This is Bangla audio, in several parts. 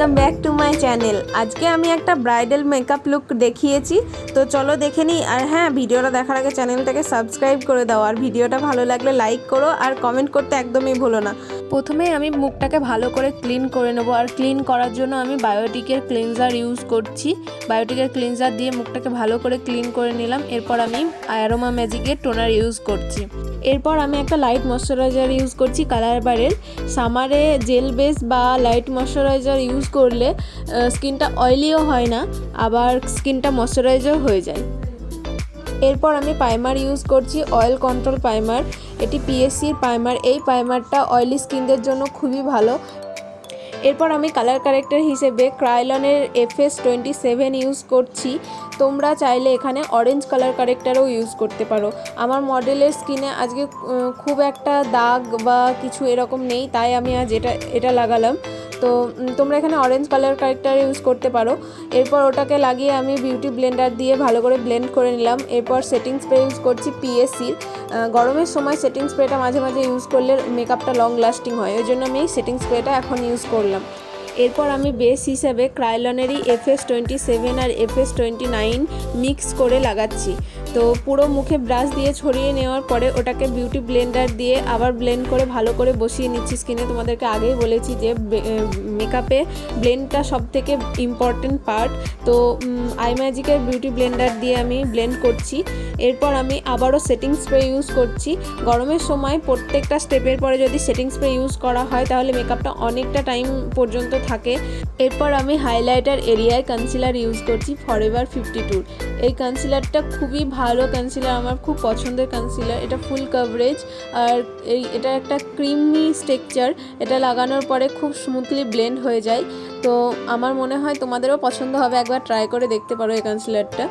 Welcome back to my channel. আজকে আমি একটা ব্রাইডাল মেকআপ লুক দেখিয়েছি, তো চলো দেখে নিই। আর হ্যাঁ, ভিডিওটা দেখার আগে চ্যানেলটাকে সাবস্ক্রাইব করে দাও, আর ভিডিওটা ভালো লাগলে লাইক করো আর কমেন্ট করতে একদমই ভুলো না। প্রথমে আমি মুখটাকে ভালো করে ক্লিন করে নেবো, আর ক্লিন করার জন্য আমি বায়োটিকের ক্লিনজার ইউজ করছি। বায়োটিকের ক্লিনজার দিয়ে মুখটাকে ভালো করে ক্লিন করে নিলাম। এরপর আমি অ্যারোমা ম্যাজিকের টোনার ইউজ করছি। এরপর আমি একটা লাইট ময়শ্চারাইজার ইউজ করছি কালার বারের। সামারে জেল বেস বা লাইট ময়শ্চারাইজার ইউজ করলে স্কিনটা অয়েলিও হয় না, আবার স্কিনটা ময়শ্চারাইজার হয়ে যায়। এরপর আমি প্রাইমার ইউজ করছি, অয়েল কন্ট্রোল প্রাইমার। এটি পিএসসির প্রাইমার। এই প্রাইমারটা অয়েলি স্কিনদের জন্য খুবই ভালো। এরপর আমি কালার কারেক্টার হিসেবে ক্রায়োলনের FS27 ইউজ করছি। তোমরা চাইলে এখানে অরেঞ্জ কালার কারেক্টারও ইউজ করতে পারো। আমার মডেলের স্কিনে আজকে খুব একটা দাগ বা কিছু এরকম নেই, তাই আমি আজ এটা লাগালাম। তো তোমরা এখানে অরেঞ্জ কালার কারেক্টার ইউজ করতে পারো। এরপর ওটাকে লাগিয়ে আমি বিউটি ব্লেন্ডার দিয়ে ভালো করে ব্লেন্ড করে নিলাম। এরপর সেটিং স্প্রে ইউজ করছি পিএসসির। গরমের সময় সেটিং স্প্রেটা মাঝে মাঝে ইউজ করলে মেকআপটা লং লাস্টিং হয়, ওই জন্য আমি এই সেটিং স্প্রেটা এখন ইউজ করলাম। এরপর আমি বেস হিসাবে ক্রায়োলনেরই FS27 আর FS29 মিক্স করে লাগাচ্ছি। তো পুরো মুখে ব্রাশ দিয়ে ছড়িয়ে নেওয়ার পরে ওটাকে বিউটি ব্লেন্ডার দিয়ে আবার ব্লেন্ড করে ভালো করে বসিয়ে নিচ্ছি স্কিনে। তোমাদেরকে আগেই বলেছি যে মেকআপে ব্লেন্ডটা সবথেকে ইম্পর্টেন্ট পার্ট। তো আইম্যাজিকের বিউটি ব্লেন্ডার দিয়ে আমি ব্লেন্ড করছি। এরপর আমি আবারও সেটিং স্প্রে ইউজ করছি। গরমের সময় প্রত্যেকটা স্টেপের পরে যদি সেটিং স্প্রে ইউজ করা হয় তাহলে মেকআপটা অনেকটা টাইম পর্যন্ত থাকে। এরপর আমি হাইলাইটার এরিয়ায় কনসিলার ইউজ করছি ফরএভার 52। এই কনসিলারটা খুবই ভালো কনসিলার, আমার খুব পছন্দের কনসিলার। এটা ফুল কভারেজ, আর এটা একটা ক্রিমি স্ট্রাকচার। এটা লাগানোর পরে খুব স্মুথলি ব্লেন্ড হয়ে যায়। তো আমার মনে হয় তোমাদেরও পছন্দ হবে, একবার ট্রাই করে দেখতে পারো এই কনসিলারটা।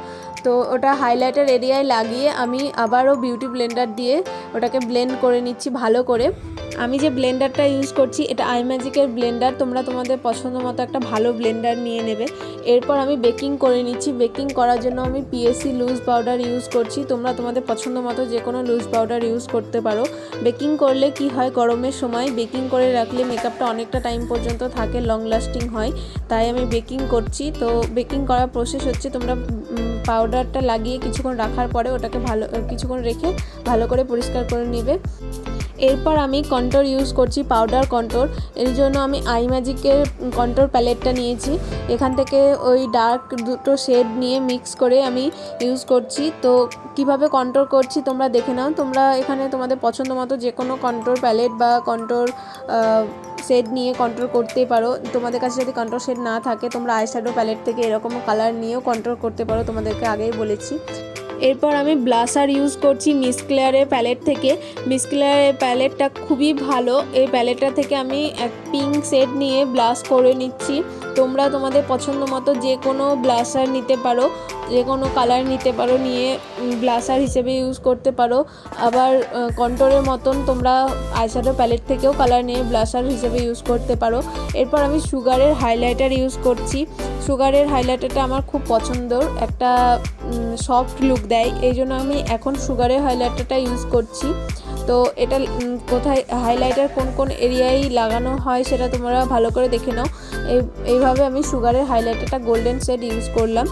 তো ওটা হাইলাইটার এরিয়ায় লাগিয়ে আমি আবারও বিউটি ব্লেন্ডার দিয়ে ওটাকে ব্লেন্ড করে নিচ্ছি ভালো করে। আমি যে ব্লেন্ডারটা ইউজ করছি এটা আইম্যাজিকের ব্লেন্ডার। তোমরা তোমাদের পছন্দ মতো একটা ভালো ব্লেন্ডার নিয়ে নেবে। এরপর আমি বেকিং করে নিচ্ছি। বেকিং করার জন্য আমি পিএসসি লুজ পাউডার ইউজ করছি। তোমরা তোমাদের পছন্দ মতো যে কোনো লুজ পাউডার ইউজ করতে পারো। বেকিং করলে কি হয়, গরমের সময় বেকিং করে রাখলে মেকআপটা অনেকটা টাইম পর্যন্ত থাকে, লং লাস্টিং হয়, তাই আমি বেকিং করছি। তো বেকিং করার প্রসেস হচ্ছে, তোমরা পাউডারটা লাগিয়ে কিছুক্ষণ রাখার পরে ওটাকে কিছুক্ষণ রেখে ভালো করে পরিষ্কার করে নেবে। এরপর আমি কন্ট্রোর ইউজ করছি, পাউডার কন্ট্রোর। এর জন্য আমি আইম্যাজিকের কন্ট্রোর প্যালেটটা নিয়েছি। এখান থেকে ওই ডার্ক দুটো শেড নিয়ে মিক্স করে আমি ইউজ করছি। তো কিভাবে কন্ট্রোর করছি তোমরা দেখে নাও। তোমরা এখানে তোমাদের পছন্দ মতো যে কোনো কন্ট্রোর প্যালেট বা কন্ট্রোর শেড নিয়ে কন্ট্রোল করতেই পারো। তোমাদের কাছে যদি কন্ট্রোল শেড না থাকে তোমরা আইশ্যাডো প্যালেট থেকে এরকম কালার নিয়েও কন্ট্রোল করতে পারো, তোমাদেরকে আগেই বলেছি। এরপর আমি ব্লাশার ইউজ করছি মিস ক্লেয়ারের প্যালেট থেকে। মিস ক্লেয়ারের প্যালেটটা খুবই ভালো। এই প্যালেটটা থেকে আমি এক পিঙ্ক শেড নিয়ে ব্লাশ করে নিচ্ছি। তোমরা তোমাদের পছন্দ মতো যে কোনো ব্লাশার নিতে পারো, যে কোনো কালার নিতে পারো, নিয়ে ব্লাশার হিসেবে ইউজ করতে পারো। আবার কন্ট্রোরের মতন তোমরা আইশ্যাডো প্যালেট থেকেও কালার নিয়ে ব্লাশার হিসেবে ইউজ করতে পারো। এরপর আমি সুগারের হাইলাইটার ইউজ করছি। সুগারের হাইলাইটারটা আমার খুব পছন্দর, একটা সফট লুক দেয়, এই জন্য আমি এখন সুগারের হাইলাইটারটা ইউজ করছি। তো এটা কোথায় হাইলাইটার কোন কোন এরিয়ায় লাগানো হয় সেটা তোমরা ভালো করে দেখে নাও। এইভাবে আমি সুগারের হাইলাইটারটা গোল্ডেন শেড ইউজ করলাম।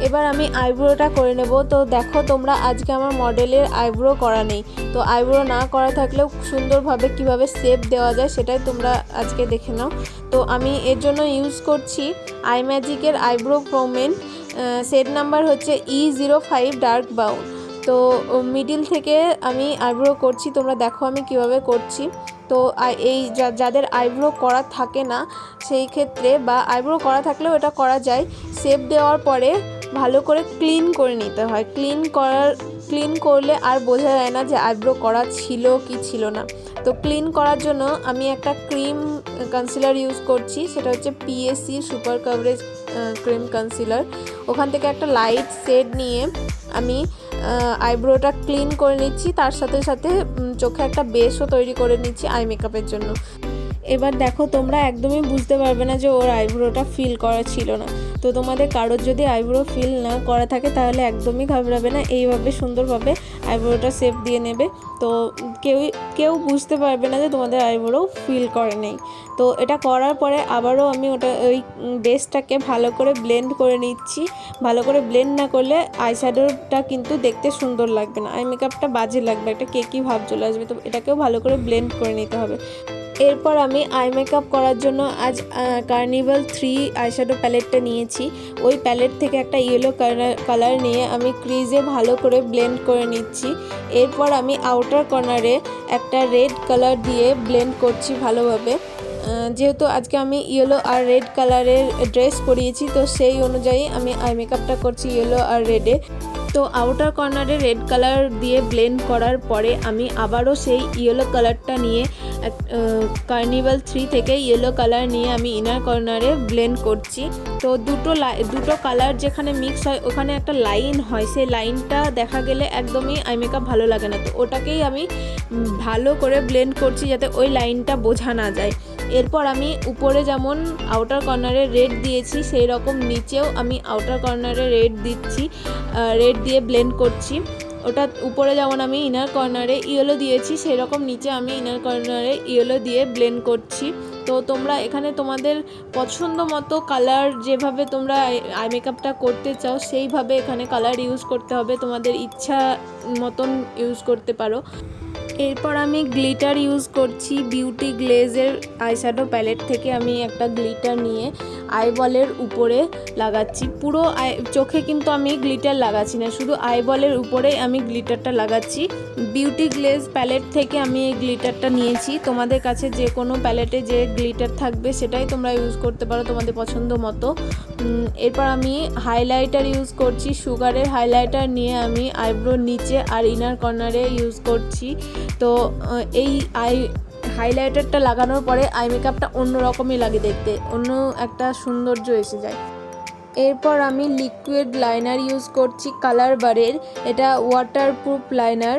এবার আমি আইব্রোটা করে নেব। তো দেখো তোমরা, আজকে আমার মডেলের আইব্রো করা নেই। তো আইব্রো না করা থাকলেও সুন্দরভাবে কিভাবে শেপ দেওয়া যায় সেটাই তোমরা আজকে দেখে নাও। তো আমি এর জন্য ইউজ করছি আইম্যাজিকের আইব্রো প্রোমেন। শেড নাম্বার হচ্ছে E05 ডার্ক ব্রাউন। তো মিডিল থেকে আমি আইব্রো করছি, তোমরা দেখো আমি কিভাবে করছি। তো এই যাদের আইব্রো করা থাকে না সেই ক্ষেত্রে, বা আইব্রো করা থাকলেও এটা করা যায়, শেপ দেওয়ার পরে ভালো করে ক্লিন করে নিতে হয়। ক্লিন করলে আর বোঝা যায় না যে আইব্রো করা ছিল কি ছিল না। তো ক্লিন করার জন্য আমি একটা ক্রিম কনসিলার ইউজ করছি, সেটা হচ্ছে PSC super coverage cream concealer. ওখান থেকে একটা লাইট শেড নিয়ে আমি আইব্রোটা ক্লিন করে নিচ্ছি, তার সাথে সাথে চোখে একটা বেসও তৈরি করে নিচ্ছি আই মেকআপের জন্য। এবার দেখো তোমরা একদমই বুঝতে পারবে না যে ওর আইব্রোটা ফিল করা ছিল না। তো তোমাদের কারোর যদি আইব্রো ফিল না করা থাকে তাহলে একদমই ঘাবড়াবে না, এইভাবে সুন্দরভাবে আইব্রোটা শেপ দিয়ে নেবে। তো কেউ বুঝতে পারবে না যে তোমাদের আইব্রো ফিল করে নেই। তো এটা করার পরে আবারও আমি ওই বেসটাকে ভালো করে ব্লেন্ড করে নিচ্ছি। ভালো করে ব্লেন্ড না করলে আইশ্যাডোটা কিন্তু দেখতে সুন্দর লাগবে না, আই মেকআপটা বাজে লাগবে, একটা কেকি ভাব চলে আসবে। তো এটাকেও ভালো করে ব্লেন্ড করে নিতে হবে। এরপর আমি আই মেকআপ করার জন্য আজ কার্নিভাল 3 আইশ্যাডো প্যালেটটা নিয়েছি। ওই প্যালেট থেকে একটা ইয়েলো কালার নিয়ে আমি ক্রিজে ভালো করে ব্লেন্ড করে নিচ্ছি। এরপর আমি আউটার কর্নারে একটা রেড কালার দিয়ে ব্লেন্ড করছি ভালোভাবে। যেহেতু আজকে আমি ইয়েলো আর রেড কালারের ড্রেস পরিয়েছি, তো সেই অনুযায়ী আমি আই মেকআপটা করছি ইয়েলো আর রেডে। তো আউটার কর্নারে রেড কালার দিয়ে ব্লেন্ড করার পরে আমি আবারও সেই ইয়েলো কালারটা নিয়ে কার্নিভাল 3 থেকে ইয়েলো কালার নিয়ে আমি ইনার কর্নারে ব্লেন্ড করছি। তো দুটো কালার যেখানে মিক্স হয় ওখানে একটা লাইন হয়, সেই লাইনটা দেখা গেলে একদমই আই মেকআপ ভালো লাগে না। তো ওটাকেই আমি ভালো করে ব্লেন্ড করছি যাতে ওই লাইনটা বোঝা না যায়। এরপর আমি উপরে যেমন আউটার কর্নারে রেড দিয়েছি সেই রকম নিচেও আমি আউটার কর্নারে রেড দিচ্ছি, রেড দিয়ে ব্লেন্ড করছি। ওটা উপরে যেমন আমি ইনার কর্নারে ইয়েলো দিয়েছি সেই রকম নিচে আমি ইনার কর্নারে ইয়েলো দিয়ে ব্লেন্ড করছি। তো তোমরা এখানে তোমাদের পছন্দ মতো কালার যেভাবে তোমরা আই মেকআপটা করতে চাও সেইভাবে এখানে কালার ইউজ করতে হবে, তোমাদের ইচ্ছা মতন ইউজ করতে পারো। এরপর আমি গ্লিটার ইউজ করছি বিউটি গ্লেজের আইশ্যাডো প্যালেট থেকে। আমি একটা গ্লিটার নিয়ে আইবলের উপরে লাগাচ্ছি। পুরো চোখে কিন্তু আমি গ্লিটার লাগাচ্ছি না, শুধু আইবলের উপরেই আমি গ্লিটারটা লাগাচ্ছি। বিউটি গ্লেজ প্যালেট থেকে আমি এই গ্লিটারটা নিয়েছি। তোমাদের কাছে যে কোনো প্যালেটে যে গ্লিটার থাকবে সেটাই তোমরা ইউজ করতে পারো তোমাদের পছন্দ মতো। এরপর আমি হাইলাইটার ইউজ করছি, সুগারের হাইলাইটার নিয়ে আমি আইব্রোর নিচে আর ইনার কর্নারে ইউজ করছি। তো এই হাইলাইটারটা লাগানোর পরে আই মেকআপটা অন্য রকমই লাগে দেখতে, অন্য একটা সৌন্দর্য এসে যায়। এরপর আমি লিকুইড লাইনার ইউজ করছি কালার বারের, এটা ওয়াটারপ্রুফ লাইনার।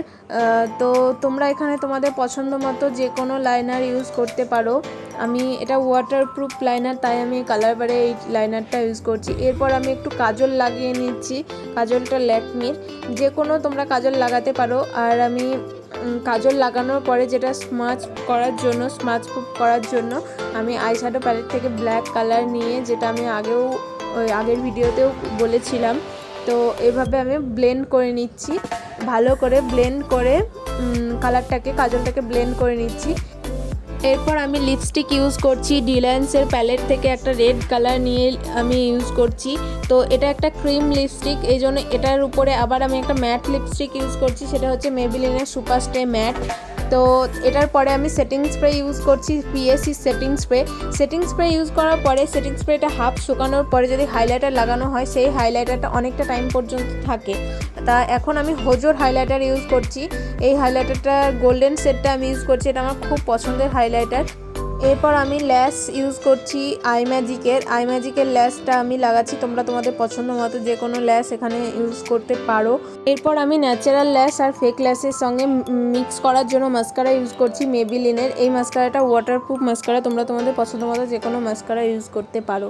তো তোমরা এখানে তোমাদের পছন্দ মতো যে কোনো লাইনার ইউজ করতে পারো। আমি এটা ওয়াটারপ্রুফ লাইনার তাই আমি কালার বারে এই লাইনারটা ইউজ করছি। এরপর আমি একটু কাজল লাগিয়ে নিচ্ছি, কাজলটা ল্যাকমির, যে কোনো তোমরা কাজল লাগাতে পারো। আর আমি কাজল লাগানোর পরে যেটা স্মাচ প্রুফ করার জন্য আমি আইশ্যাডো প্যালেট থেকে ব্ল্যাক কালার নিয়ে, যেটা আমি আগের ভিডিওতেও বলেছিলাম, তো এভাবে আমি ব্লেন্ড করে নিচ্ছি, ভালো করে ব্লেন্ড করে কাজলটাকে ব্লেন্ড করে নিচ্ছি। এরপর আমি লিপস্টিক ইউজ করছি ডিল্যান্সের প্যালেট থেকে একটা রেড কালার নিয়ে আমি ইউজ করছি। তো এটা একটা ক্রিম লিপস্টিক, এই জন্য এটার উপরে আবার আমি একটা ম্যাট লিপস্টিক ইউজ করছি, সেটা হচ্ছে মেবিলিনের সুপার স্টে ম্যাট। তো এটার পরে আমি সেটিং স্প্রে ইউজ করছি, পিএসসি সেটিং স্প্রে ইউজ করার পরে সেটিং স্প্রেটা হাফ শুকানোর পরে যদি হাইলাইটার লাগানো হয় সেই হাইলাইটারটা অনেকটা টাইম পর্যন্ত থাকে। তা এখন আমি হোজোর হাইলাইটার ইউজ করছি, এই হাইলাইটারটা গোল্ডেন সেটটা আমি ইউজ করছি, এটা আমার খুব পছন্দের হাইলাইটার। এরপর আমি ল্যাশ ইউজ করছি আইম্যাজিকের ল্যাশটা আমি লাগাচ্ছি, তোমরা তোমাদের পছন্দ মতো যে কোনো ল্যাশ এখানে ইউজ করতে পারো। এরপর আমি ন্যাচারাল ল্যাশ আর ফেক ল্যাশের সঙ্গে মিক্স করার জন্য মাস্কারা ইউজ করছি মেবিলিনের। এই মাস্কারাটা ওয়াটারপ্রুফ মাস্কারা, তোমরা তোমাদের পছন্দ মতো যে কোনো মাস্কারা ইউজ করতে পারো।